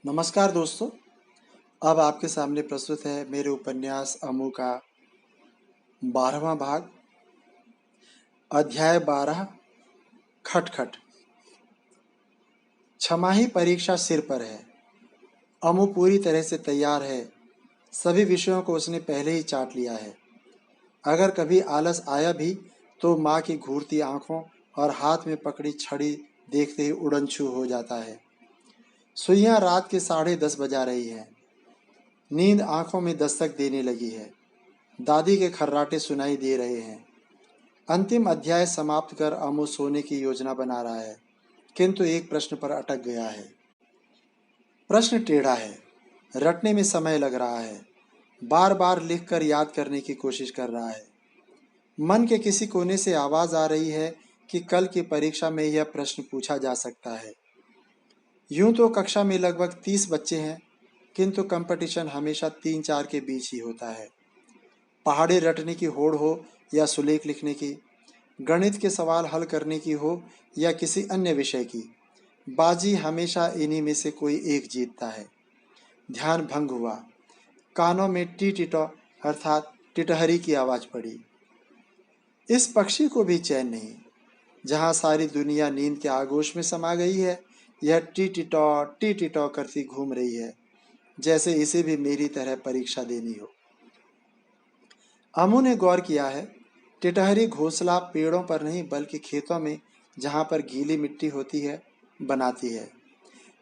नमस्कार दोस्तों। अब आपके सामने प्रस्तुत है मेरे उपन्यास अमू का 12वां भाग। अध्याय 12, खटखट। छमाही परीक्षा सिर पर है। अमू पूरी तरह से तैयार है। सभी विषयों को उसने पहले ही चाट लिया है। अगर कभी आलस आया भी तो माँ की घूरती आंखों और हाथ में पकड़ी छड़ी देखते ही उड़नछू हो जाता है। सुइयां रात के 10:30 बजा रही हैं। नींद आंखों में दस्तक देने लगी है। दादी के खर्राटे सुनाई दे रहे हैं। अंतिम अध्याय समाप्त कर अमू सोने की योजना बना रहा है, किंतु एक प्रश्न पर अटक गया है। प्रश्न टेढ़ा है, रटने में समय लग रहा है। बार बार लिख कर याद करने की कोशिश कर रहा है। मन के किसी कोने से आवाज आ रही है कि कल की परीक्षा में यह प्रश्न पूछा जा सकता है। यूं तो कक्षा में लगभग 30 बच्चे हैं, किंतु कंपटीशन हमेशा 3-4 के बीच ही होता है। पहाड़ी रटने की होड़ हो या सुलेख लिखने की, गणित के सवाल हल करने की हो या किसी अन्य विषय की, बाजी हमेशा इन्हीं में से कोई एक जीतता है। ध्यान भंग हुआ। कानों में टी टिटो अर्थात टिटहरी की आवाज पड़ी। इस पक्षी को भी चैन नहीं। जहां सारी दुनिया नींद के आगोश में समा गई है, यह टी टिटो करती घूम रही है, जैसे इसे भी मेरी तरह परीक्षा देनी हो। अमू ने गौर किया है, टिटहरी घोंसला पेड़ों पर नहीं बल्कि खेतों में, जहां पर गीली मिट्टी होती है, बनाती है।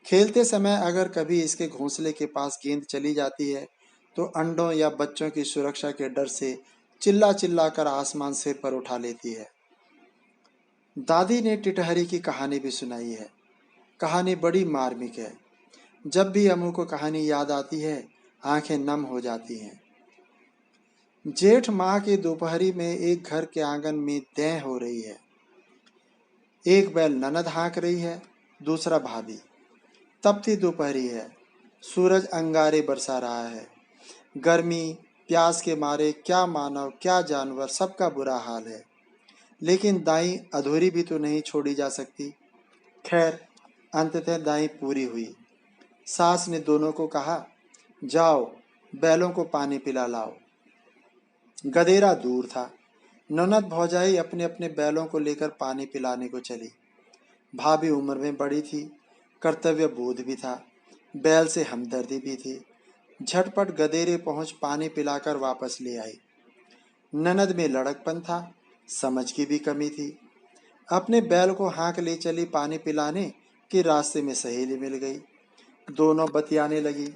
खेलते समय अगर कभी इसके घोंसले के पास गेंद चली जाती है तो अंडों या बच्चों की सुरक्षा के डर से चिल्ला चिल्ला कर आसमान सिर पर उठा लेती है। दादी ने टिटहरी की कहानी भी सुनाई है। कहानी बड़ी मार्मिक है। जब भी अमू को कहानी याद आती है, आंखें नम हो जाती हैं। जेठ माह की दोपहरी में एक घर के आंगन में दें हो रही है। एक बैल ननद हाँक रही है, दूसरा भाभी। तपती दोपहरी है। सूरज अंगारे बरसा रहा है। गर्मी, प्यास के मारे क्या मानव क्या जानवर सबका बुरा हाल है। लेकिन दाई अधूरी भी तो नहीं छोड़ी जा सकती। खैर, अंततः दाई पूरी हुई। सास ने दोनों को कहा, जाओ बैलों को पानी पिला लाओ। गधेरा दूर था। ननद भौजाई अपने अपने बैलों को लेकर पानी पिलाने को चली। भाभी उम्र में बड़ी थी, कर्तव्य बोध भी था, बैल से हमदर्दी भी थी। झटपट गधेरे पहुंच पानी पिलाकर वापस ले आई। ननद में लड़कपन था, समझ की भी कमी थी। अपने बैल को हाँक ले चली पानी पिलाने कि रास्ते में सहेली मिल गई। दोनों बतियाने लगी।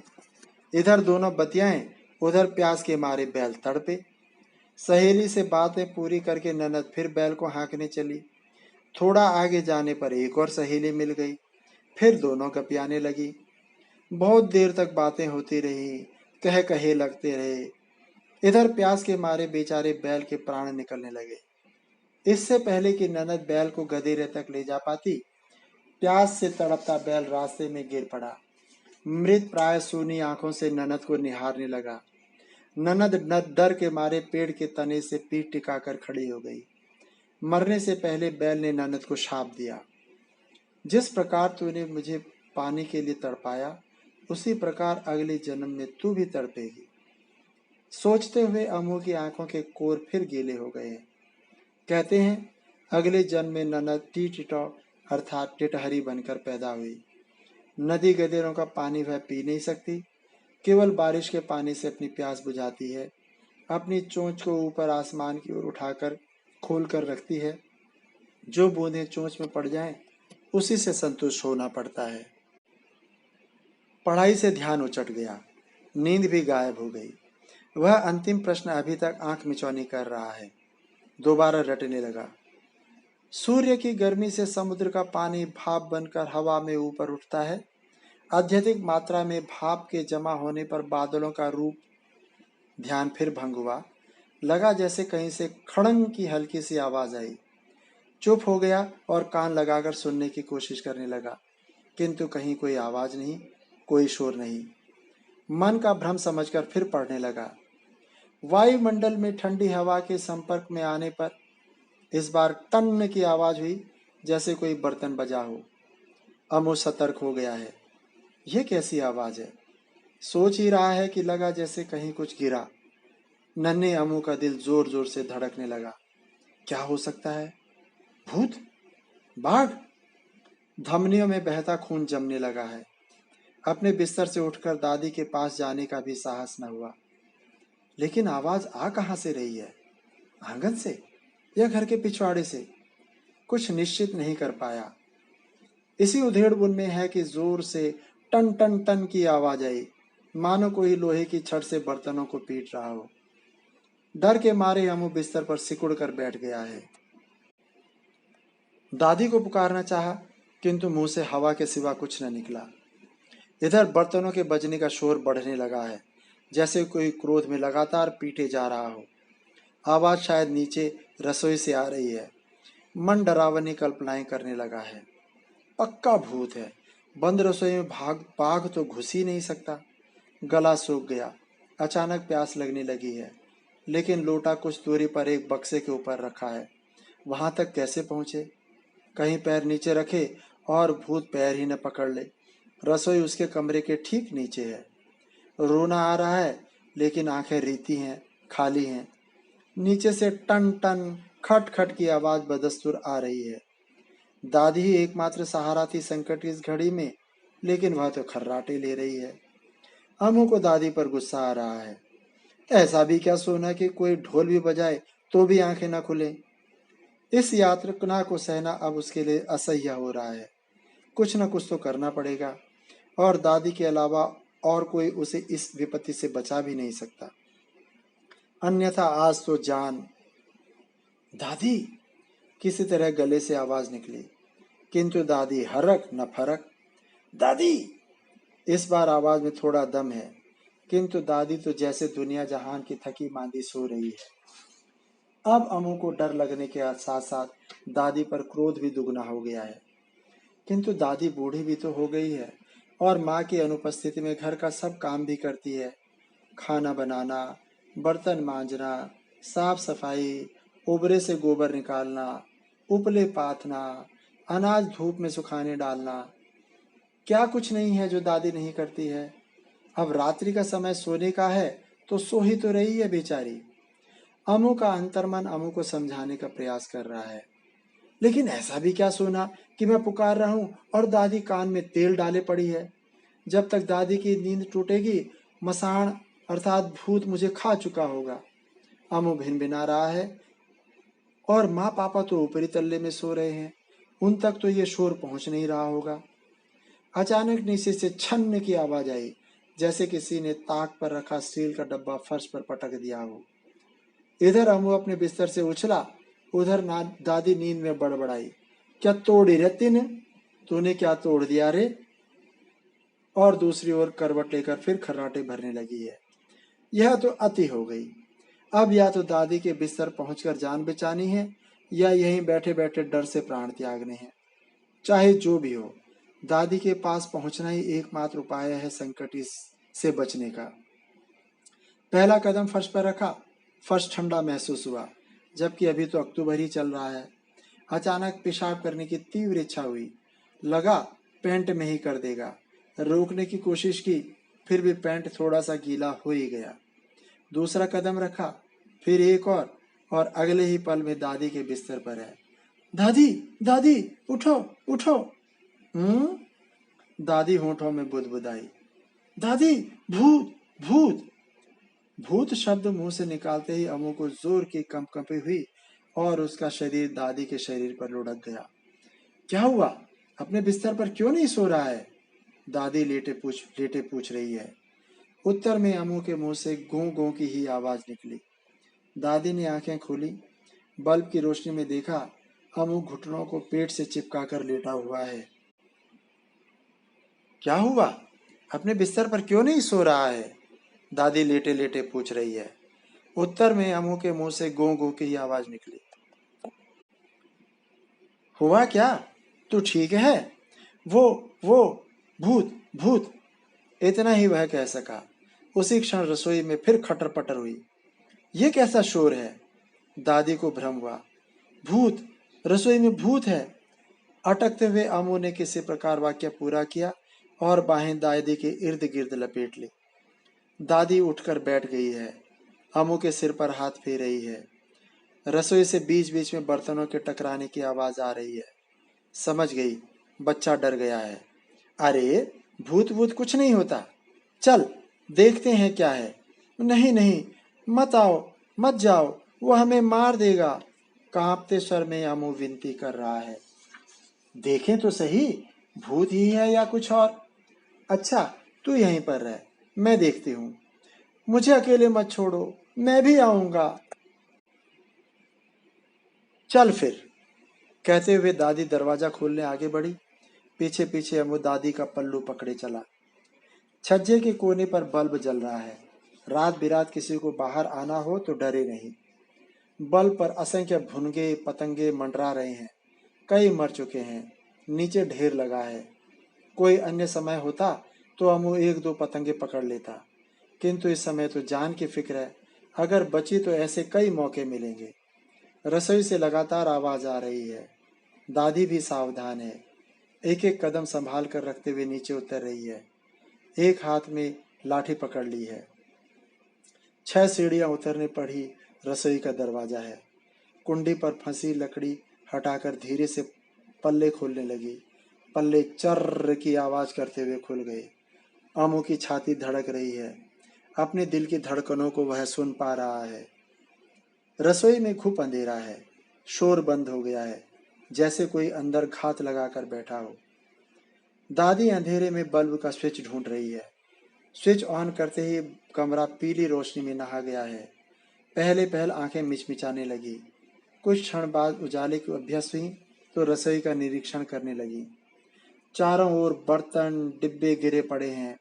इधर दोनों बतियाएं, उधर प्यास के मारे बैल तड़पे। सहेली से बातें पूरी करके ननद फिर बैल को हाँकने चली। थोड़ा आगे जाने पर एक और सहेली मिल गई। फिर दोनों गपियाने लगी। बहुत देर तक बातें होती रही, कह कहे लगते रहे। इधर प्यास के मारे बेचारे बैल के प्राण निकलने लगे। इससे पहले कि ननद बैल को गधेरे तक ले जा पाती, प्यास से तड़पता बैल रास्ते में गिर पड़ा। मृत प्राय सूनी आंखों से ननद को निहारने लगा। ननद डर के मारे पेड़ के तने से पीठ टिकाकर खड़ी हो गई। मरने से पहले बैल ने ननद को शाप दिया, जिस प्रकार तूने मुझे पानी के लिए तड़पाया, उसी प्रकार अगले जन्म में तू भी तड़पेगी। सोचते हुए अमू की आंखों के कोर फिर गीले हो गए। कहते हैं, अगले जन्म में ननद टी टिटो अर्थात टिटहरी बनकर पैदा हुई। नदी गधेरों का पानी वह पी नहीं सकती, केवल बारिश के पानी से अपनी प्यास बुझाती है। अपनी चोंच को ऊपर आसमान की ओर उठाकर खोल कर रखती है। जो बूंदें चोंच में पड़ जाएं, उसी से संतुष्ट होना पड़ता है। पढ़ाई से ध्यान उचट गया। नींद भी गायब हो गई। वह अंतिम प्रश्न अभी तक आंख मिचौनी कर रहा है। दोबारा रटने लगा। सूर्य की गर्मी से समुद्र का पानी भाप बनकर हवा में ऊपर उठता है। अत्यधिक मात्रा में भाप के जमा होने पर बादलों का रूप। ध्यान फिर भंग हुआ। लगा जैसे कहीं से खड़ंग की हल्की सी आवाज आई। चुप हो गया और कान लगाकर सुनने की कोशिश करने लगा, किंतु कहीं कोई आवाज नहीं, कोई शोर नहीं। मन का भ्रम समझकर फिर पढ़ने लगा। वायुमंडल में ठंडी हवा के संपर्क में आने पर इस बार टन की आवाज हुई, जैसे कोई बर्तन बजा हो। अमु सतर्क हो गया है। ये कैसी आवाज है? सोच ही रहा है कि लगा जैसे कहीं कुछ गिरा। नन्हे अमू का दिल जोर जोर से धड़कने लगा। क्या हो सकता है? भूत? बाघ? धमनियों में बहता खून जमने लगा है। अपने बिस्तर से उठकर दादी के पास जाने का भी साहस न हुआ। लेकिन आवाज आ कहां से रही है? आंगन से या घर के पिछवाड़े से? कुछ निश्चित नहीं कर पाया। इसी उधेड़बुन में है कि जोर से टन टन टन की आवाज आई, मानो कोई लोहे की छड़ से बर्तनों को पीट रहा हो। डर के मारे अमू बिस्तर पर सिकुड़ कर बैठ गया है। दादी को पुकारना चाहा, किंतु मुंह से हवा के सिवा कुछ न निकला। इधर बर्तनों के बजने का शोर बढ़ने लगा है, जैसे कोई क्रोध में लगातार पीटे जा रहा हो। आवाज शायद नीचे रसोई से आ रही है। मन डरावनी कल्पनाएं करने लगा है। पक्का भूत है। बंद रसोई में बाघ तो घुस ही नहीं सकता। गला सूख गया। अचानक प्यास लगने लगी है, लेकिन लोटा कुछ दूरी पर एक बक्से के ऊपर रखा है। वहां तक कैसे पहुंचे? कहीं पैर नीचे रखे और भूत पैर ही न पकड़ ले। रसोई उसके कमरे के ठीक नीचे है। रोना आ रहा है, लेकिन आंखें रीती हैं, खाली हैं। नीचे से टन टन खट खट की आवाज बदस्तूर आ रही है। दादी ही एकमात्र सहारा थी संकट की इस घड़ी में, लेकिन वह तो खर्राटे ले रही है। अमू को दादी पर गुस्सा आ रहा है। ऐसा भी क्या सोना कि कोई ढोल भी बजाए तो भी आंखें न खुले। इस यातना को सहना अब उसके लिए असह्य हो रहा है। कुछ न कुछ तो करना पड़ेगा, और दादी के अलावा और कोई उसे इस विपत्ति से बचा भी नहीं सकता। अन्यथा आज तो जान। दादी! किसी तरह गले से आवाज निकली, किंतु दादी हरक न फरक। दादी! इस बार आवाज में थोड़ा दम है, किंतु दादी तो जैसे दुनिया जहान की थकी मांदी सो रही है। अब अमू को डर लगने के साथ साथ दादी पर क्रोध भी दुगना हो गया है। किंतु दादी बूढ़ी भी तो हो गई है, और माँ की अनुपस्थिति में घर का सब काम भी करती है। खाना बनाना, बर्तन मांजना, साफ सफाई, उबरे से गोबर निकालना, उपले पाथना, अनाज धूप में सुखाने डालना। क्या कुछ नहीं है जो दादी नहीं करती है। अब रात्रि का समय सोने का है, तो सो ही तो रही है बेचारी। अमू का अंतर्मन अमू को समझाने का प्रयास कर रहा है। लेकिन ऐसा भी क्या सोना कि मैं पुकार रहा हूं और दादी कान में तेल डाले पड़ी है। जब तक दादी की नींद टूटेगी, मसाण अर्थात भूत मुझे खा चुका होगा। अमू भिनभिना रहा है, और माँ पापा तो ऊपरी तल्ले में सो रहे हैं। उन तक तो ये शोर पहुंच नहीं रहा होगा। अचानक नीचे से छन्न की आवाज आई, जैसे किसी ने ताक पर रखा स्टील का डब्बा फर्श पर पटक दिया हो। इधर अमू अपने बिस्तर से उछला, उधर दादी नींद में बड़बड़ाई, क्या तोड़ी रे तूने क्या तोड़ दिया रे? और दूसरी ओर करवट लेकर फिर खर्राटे भरने लगी है। यह तो अति हो गई। अब या तो दादी के बिस्तर पहुंचकर जान बचानी है, या यहीं बैठे बैठे डर से प्राण त्यागने हैं। चाहे जो भी हो, दादी के पास पहुंचना ही एकमात्र उपाय है संकट से बचने का। पहला कदम फर्श पर रखा। फर्श ठंडा महसूस हुआ, जबकि अभी तो अक्टूबर ही चल रहा है। अचानक पेशाब करने की तीव्र इच्छा हुई। लगा पैंट में ही कर देगा। रोकने की कोशिश की, फिर भी पैंट थोड़ा सा गीला हो ही गया। दूसरा कदम रखा, फिर एक और अगले ही पल में दादी के बिस्तर पर है। दादी! दादी! उठो! उठो! दादी होठों में बुदबुदाई। दादी! भूत! भूत! भूत शब्द मुंह से निकालते ही अमू को जोर की कंपकंपी हुई, और उसका शरीर दादी के शरीर पर लुढ़क गया। क्या हुआ? अपने बिस्तर पर क्यों नहीं सो रहा है? दादी लेटे पूछ रही है। उत्तर में अमू के मुंह से गूं गूं की ही आवाज निकली। दादी ने आंखें खोली। बल्ब की रोशनी में देखा, अमू घुटनों को पेट से चिपका कर लेटा हुआ है। क्या हुआ? अपने बिस्तर पर क्यों नहीं सो रहा है? दादी लेटे लेटे पूछ रही है। उत्तर में अमू के मुंह से गो गो की आवाज निकली। हुआ क्या? तू ठीक है? वो भूत! भूत! इतना ही वह कह सका। उसी क्षण रसोई में फिर खटर पटर हुई। ये कैसा शोर है? दादी को भ्रम हुआ। भूत! रसोई में भूत है! अटकते हुए अमू ने किसी प्रकार वाक्य पूरा किया, और बाहें दादी के इर्द गिर्द लपेट ली। दादी उठकर बैठ गई है, अमू के सिर पर हाथ फेर रही है। रसोई से बीच बीच में बर्तनों के टकराने की आवाज आ रही है। समझ गई, बच्चा डर गया है। अरे भूत भूत कुछ नहीं होता, चल देखते हैं क्या है। नहीं नहीं, मत आओ, मत जाओ, वो हमें मार देगा, कांपते स्वर में अमू विनती कर रहा है। देखें तो सही, भूत ही है या कुछ और। अच्छा तू यहीं पर रह, मैं देखती हूँ। मुझे अकेले मत छोड़ो, मैं भी आऊंगा। चल फिर, कहते हुए दादी दरवाजा खोलने आगे बढ़ी। पीछे पीछे अमू दादी का पल्लू पकड़े चला। छज्जे के कोने पर बल्ब जल रहा है। रात बिरात किसी को बाहर आना हो तो डरे नहीं। बल्ब पर असंख्य भुनगे पतंगे मंडरा रहे हैं। कई मर चुके हैं, नीचे ढेर लगा है। कोई अन्य समय होता तो अमू एक दो पतंगे पकड़ लेता, किंतु इस समय तो जान की फिक्र है। अगर बची तो ऐसे कई मौके मिलेंगे। रसोई से लगातार आवाज आ रही है। दादी भी सावधान है, एक एक कदम संभाल कर रखते हुए नीचे उतर रही है। एक हाथ में लाठी पकड़ ली है। 6 सीढ़ियां उतरने पड़ी। रसोई का दरवाजा है। कुंडी पर फंसी लकड़ी हटाकर धीरे से पल्ले खोलने लगी। पल्ले चर्र की आवाज करते हुए खुल गए। अमू की छाती धड़क रही है। अपने दिल की धड़कनों को वह सुन पा रहा है। रसोई में खूब अंधेरा है। शोर बंद हो गया है, जैसे कोई अंदर घात लगाकर बैठा हो। दादी अंधेरे में बल्ब का स्विच ढूंढ रही है। स्विच ऑन करते ही कमरा पीली रोशनी में नहा गया है। पहले पहल आंखें मिचमिचाने लगी। कुछ क्षण बाद उजाले की अभ्यस्त हुई तो रसोई का निरीक्षण करने लगी। चारों ओर बर्तन डिब्बे गिरे पड़े हैं।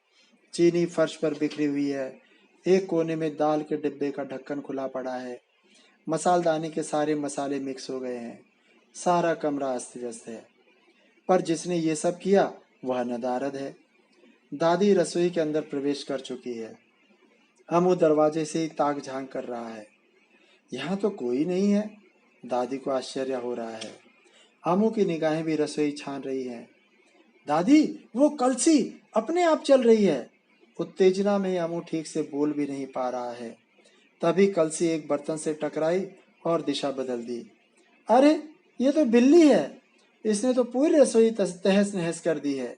चीनी फर्श पर बिखरी हुई है। एक कोने में दाल के डिब्बे का ढक्कन खुला पड़ा है। मसालदानी के सारे मसाले मिक्स हो गए हैं। सारा कमरा अस्त व्यस्त है, पर जिसने ये सब किया वह नदारद है। दादी रसोई के अंदर प्रवेश कर चुकी है। अमू दरवाजे से ही ताक झांक कर रहा है। यहाँ तो कोई नहीं है। दादी को आश्चर्य हो रहा है। अमू की निगाहें भी रसोई छान रही हैं। दादी, वो कलसी अपने आप चल रही है। उत्तेजना में अमू ठीक से बोल भी नहीं पा रहा है। तभी कलसी एक बर्तन से टकराई और दिशा बदल दी। अरे ये तो बिल्ली है, इसने तो पूरी रसोई तहस नहस कर दी है।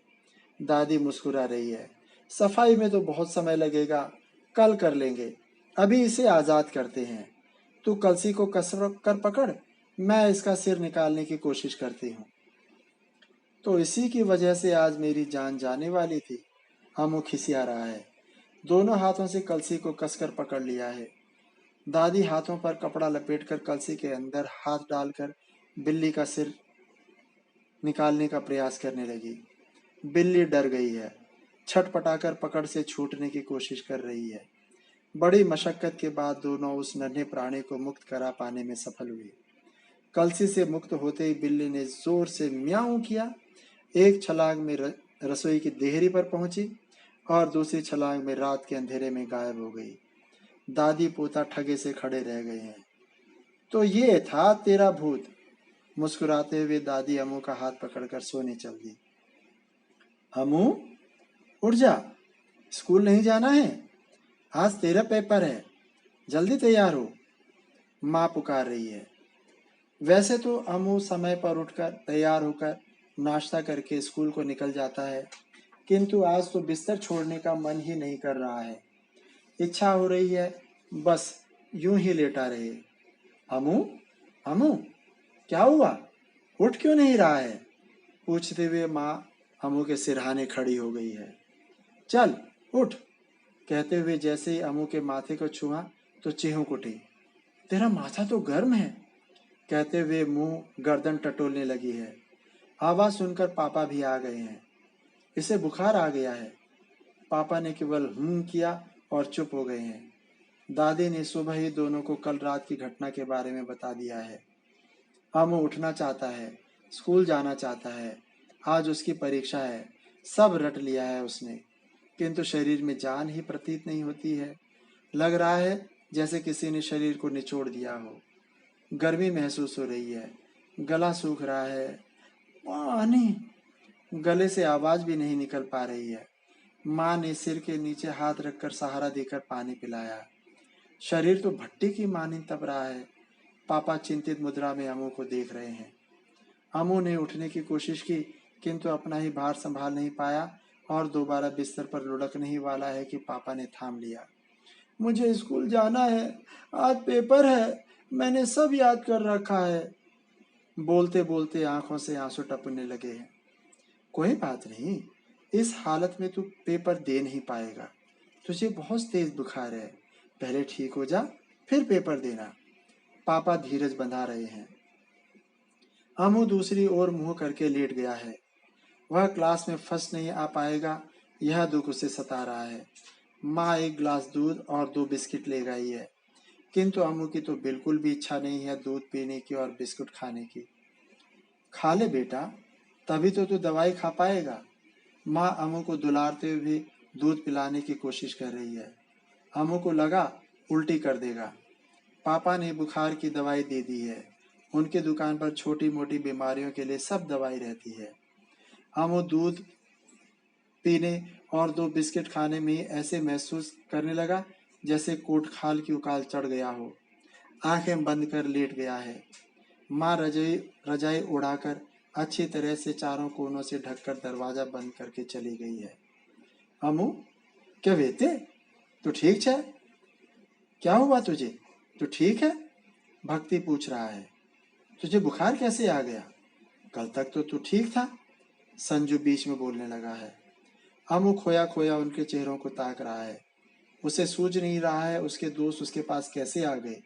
दादी मुस्कुरा रही है। सफाई में तो बहुत समय लगेगा, कल कर लेंगे, अभी इसे आजाद करते हैं। तू कलसी को कस कर पकड़, मैं इसका सिर निकालने की कोशिश करती हूँ। तो इसी की वजह से आज मेरी जान जाने वाली थी। अमू खिसिया रहा है। दोनों हाथों से कलसी को कसकर पकड़ लिया है। दादी हाथों पर कपड़ा लपेटकर कलसी के अंदर हाथ डालकर बिल्ली का सिर निकालने का प्रयास करने लगी। बिल्ली डर गई है, छटपटाकर पकड़ से छूटने की कोशिश कर रही है। बड़ी मशक्कत के बाद दोनों उस नन्हे प्राणी को मुक्त करा पाने में सफल हुई। कलसी से मुक्त होते ही बिल्ली ने जोर से म्याऊं किया। एक छलांग में रसोई की देहरी पर पहुंची और दूसरी छलांग में रात के अंधेरे में गायब हो गई। दादी पोता ठगे से खड़े रह गए हैं। तो ये था तेरा भूत। मुस्कुराते हुए दादी अमू का हाथ पकड़कर सोने चल दी। अमू, उठ जा, स्कूल नहीं जाना है, आज तेरा पेपर है, जल्दी तैयार हो। माँ पुकार रही है। वैसे तो अमू समय पर उठकर तैयार होकर नाश्ता करके स्कूल को निकल जाता है, किंतु आज तो बिस्तर छोड़ने का मन ही नहीं कर रहा है। इच्छा हो रही है बस यूं ही लेटा रहे। अमू, अमू, क्या हुआ, उठ क्यों नहीं रहा है? पूछते हुए माँ अमू के सिरहाने खड़ी हो गई है। चल उठ, कहते हुए जैसे ही अमू के माथे को छुआ तो चिहुक उठी। तेरा माथा तो गर्म है, कहते हुए मुंह गर्दन टटोलने लगी है। आवाज सुनकर पापा भी आ गए हैं। इसे बुखार आ गया है। पापा ने केवल किया और चुप हो गए हैं। दादी ने सुबह ही दोनों को कल रात की घटना के बारे में बता दिया है। अमू उठना चाहता है, स्कूल जाना चाहता है, आज उसकी परीक्षा है, सब रट लिया है उसने, किंतु शरीर में जान ही प्रतीत नहीं होती है। लग रहा है जैसे किसी ने शरीर को निचोड़ दिया हो। गर्मी महसूस हो रही है, गला सूख रहा है। पानी, गले से आवाज भी नहीं निकल पा रही है। माँ ने सिर के नीचे हाथ रखकर सहारा देकर पानी पिलाया। शरीर तो भट्टी की मानिंद तप रहा है। पापा चिंतित मुद्रा में अमू को देख रहे हैं। अमू ने उठने की कोशिश की, किंतु अपना ही भार संभाल नहीं पाया और दोबारा बिस्तर पर लुढ़कने ही वाला है कि पापा ने थाम लिया। मुझे स्कूल जाना है, आज पेपर है, मैंने सब याद कर रखा है। बोलते बोलते आंखों से आंसू टपकने लगे हैं। कोई बात नहीं, इस हालत में तू पेपर दे नहीं पाएगा। तुझे बहुत तेज बुखार है, पहले ठीक हो जा फिर पेपर देना। पापा धीरज बंधा रहे हैं। अमू दूसरी ओर मुंह करके लेट गया है। वह क्लास में फर्स्ट नहीं आ पाएगा, यह दुख उसे सता रहा है। माँ एक गिलास दूध और 2 बिस्किट ले गई है, किंतु अमू की तो बिल्कुल भी इच्छा नहीं है दूध पीने की और बिस्कुट खाने की। खा ले बेटा, तभी तो तू दवाई खा पाएगा। माँ अमू को दुलारते हुए भी दूध पिलाने की कोशिश कर रही है। अमू को लगा उल्टी कर देगा। पापा ने बुखार की दवाई दे दी है। उनकी दुकान पर छोटी मोटी बीमारियों के लिए सब दवाई रहती है। अमू दूध पीने और 2 बिस्किट खाने में ऐसे महसूस करने लगा जैसे कोट खाल की उकाल चढ़ गया हो। आंखें बंद कर लेट गया है। माँ रजाई रजाई उड़ाकर अच्छी तरह से चारों कोनों से ढककर दरवाजा बंद करके चली गई है। अमू, क्या बेटे, तू ठीक है? क्या हुआ तुझे? तू ठीक है? भक्ति पूछ रहा है। तुझे बुखार कैसे आ गया? कल तक तो तू ठीक था। संजू बीच में बोलने लगा है। अमू खोया खोया उनके चेहरों को ताक रहा है। उसे सूझ नहीं रहा है उसके दोस्त उसके पास कैसे आ गए।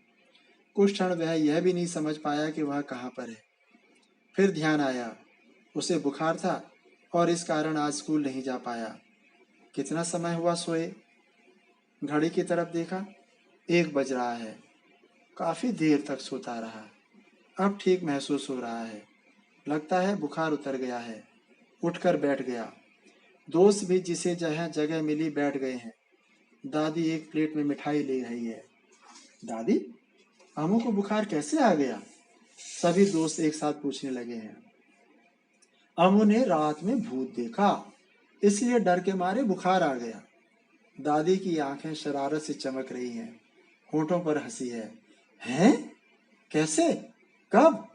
कुछ क्षण वह यह भी नहीं समझ पाया कि वह कहाँ पर है। फिर ध्यान आया, उसे बुखार था और इस कारण आज स्कूल नहीं जा पाया। कितना समय हुआ सोए? घड़ी की तरफ देखा, 1 बज रहा है। काफी देर तक सोता रहा। अब ठीक महसूस हो रहा है। लगता है बुखार उतर गया है। उठकर बैठ गया। दोस्त भी जिसे जहाँ जगह मिली बैठ गए हैं। दादी एक प्लेट में मिठाई ले रही है। दादी, अमू को बुखार कैसे आ गया? सभी दोस्त एक साथ पूछने लगे हैं। अमू ने रात में भूत देखा, इसलिए डर के मारे बुखार आ गया। दादी की आंखें शरारत से चमक रही हैं। होठों पर हंसी है। हैं? कैसे? कब?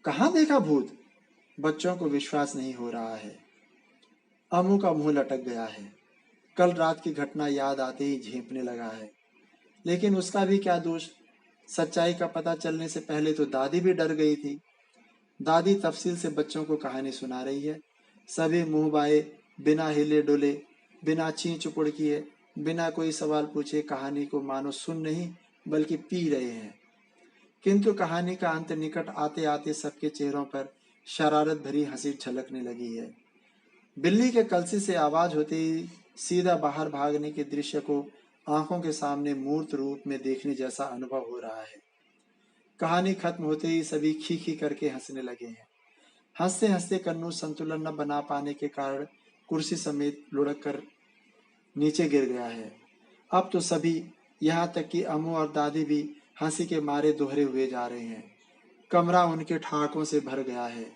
कहाँ देखा भूत? बच्चों को विश्वास नहीं हो रहा है। अमू का मुंह लटक गया है। कल रात की घटना याद आते ही झेंपने लगा है। लेकिन उसका भी क्या दोष? सच्चाई का पता चलने से पहले तो दादी भी डर गई थी। दादी तफसील से बच्चों को कहानी सुना रही है। सभी मुंह बाए, बिना हिले डुले, बिना ची चुपड़ किए, बिना कोई सवाल पूछे कहानी को मानो सुन नहीं बल्कि पी रहे हैं। किंतु कहानी का अंत निकट आते आते सबके चेहरों पर शरारत भरी हंसी झलकने लगी है। बिल्ली के कलसी से आवाज होते ही सीधा बाहर भागने के दृश्य को आंखों के सामने मूर्त रूप में देखने जैसा अनुभव हो रहा है। कहानी खत्म होते ही सभी खी खी करके हंसने लगे हैं। हंसते हंसते कन्नू संतुलन न बना पाने के कारण कुर्सी समेत लुढ़क कर नीचे गिर गया है। अब तो सभी, यहाँ तक कि अम्मू और दादी भी हंसी के मारे दोहरे हुए जा रहे हैं। कमरा उनके ठहाकों से भर गया है।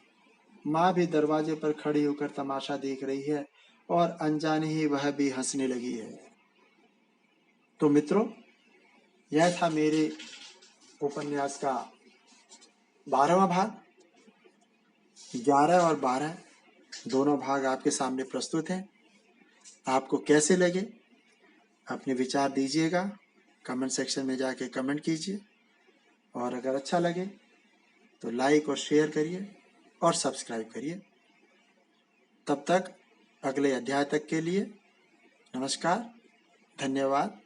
माँ भी दरवाजे पर खड़ी होकर तमाशा देख रही है और अनजाने ही वह भी हंसने लगी है। तो मित्रों, यह था मेरे उपन्यास का 12वां भाग। 11 और 12 दोनों भाग आपके सामने प्रस्तुत हैं। आपको कैसे लगे अपने विचार दीजिएगा, कमेंट सेक्शन में जाके कमेंट कीजिए और अगर अच्छा लगे तो लाइक और शेयर करिए और सब्सक्राइब करिए। तब तक अगले अध्याय तक के लिए नमस्कार, धन्यवाद।